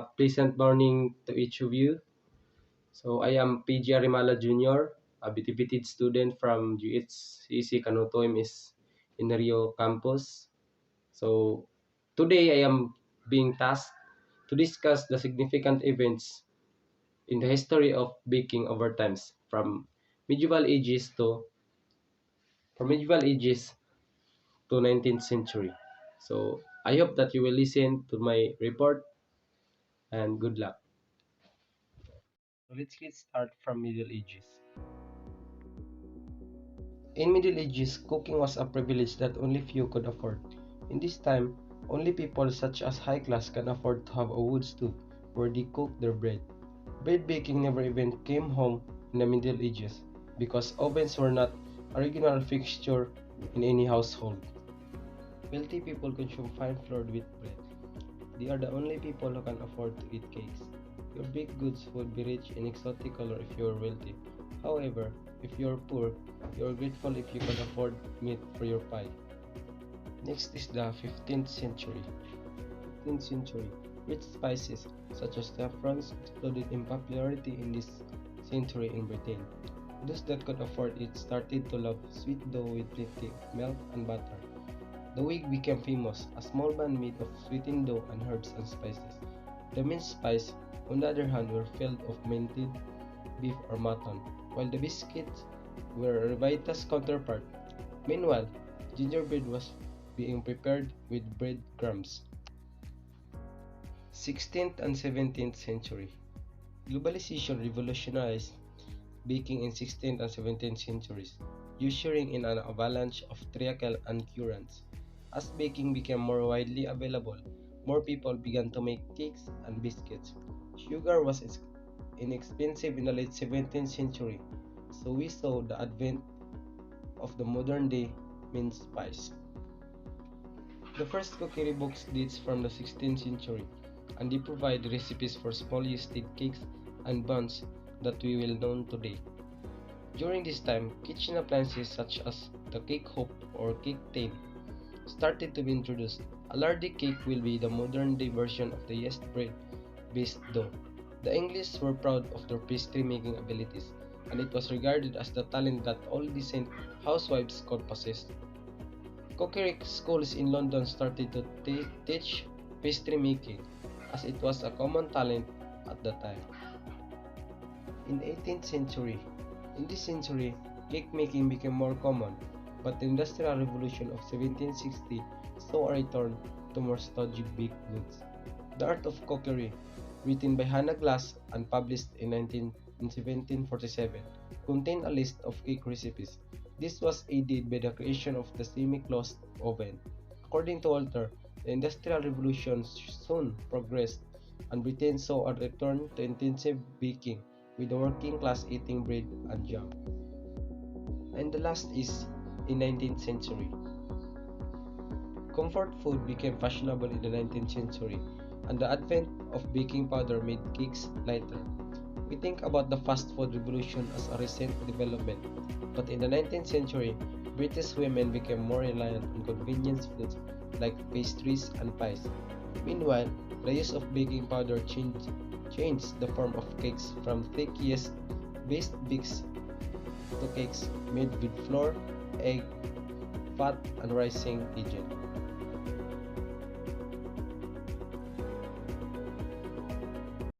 Pleasant morning to each of you. So I am PG Arimala Jr., a BTPT student from GHCC Kanutoim is in Rio campus. So today I am being tasked to discuss the significant events in the history of baking over times medieval ages to medieval ages to 19th century. So I hope that you will listen to my report and good luck. So let's get started from Middle Ages. In Middle Ages, cooking was a privilege that only few could afford. In this time, only people such as high class can afford to have a wood stove where they cook their bread. Bread baking never even came home in the Middle Ages because ovens were not a regular fixture in any household. Wealthy people consume fine floored wheat bread. They are the only people who can afford to eat cakes. Your baked goods would be rich in exotic color if you are wealthy. However, if you are poor, you are grateful if you can afford meat for your pie. Next is the 15th century. 15th century. Rich spices such as saffrons exploded in popularity in this century in Britain. Those that could afford it started to love sweet dough with plenty of milk and butter. The wig became famous, a small bun made of sweetened dough and herbs and spices. The minced spice, on the other hand, were filled of minted beef or mutton, while the biscuits were a Revita's counterpart. Meanwhile, gingerbread was being prepared with breadcrumbs. 16th and 17th century. Globalization revolutionized baking in 16th and 17th centuries, ushering in an avalanche of treacle and currants. As baking became more widely available, more people began to make cakes and biscuits. Sugar was inexpensive in the late 17th century, so we saw the advent of the modern day minced spice. The first cookery books dates from the 16th century, and they provide recipes for small yeasted cakes and buns that we will know today. During this time, kitchen appliances such as the cake hoop or cake tin started to be introduced. A lardy cake will be the modern day version of the yeast bread based dough. The English were proud of their pastry making abilities, and it was regarded as the talent that all decent housewives could possess. Cookery schools in London started to teach pastry making, as it was a common talent at the time. In 18th century, in this century, cake making became more common, but the Industrial Revolution of 1760 saw a return to more stodgy baked goods. The Art of Cookery, written by Hannah Glass and published in 1747, contained a list of cake recipes. This was aided by the creation of the semi-closed oven. According to Walter, the Industrial Revolution soon progressed, and Britain saw a return to intensive baking, with the working class eating bread and jam. And the last is in 19th century. Comfort food became fashionable in the 19th century, and the advent of baking powder made cakes lighter. We think about the fast food revolution as a recent development, but in the 19th century, British women became more reliant on convenience foods like pastries and pies. Meanwhile, the use of baking powder changed the form of cakes from thick yeast-based bakes to cakes made with flour, egg, fat, and rising agent.